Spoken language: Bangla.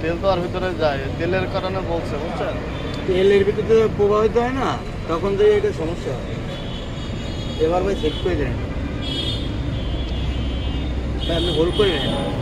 তেল তো আর ভিতরে যায়, তেলের কারণে বলছে, বুঝছেন? তেলের ভিতরে প্রবাহিত হয় না, তখন থেকে এটা সমস্যা হয়। এবার ভাই চেক করে দেন, আপনি হোল্ড করে নেন।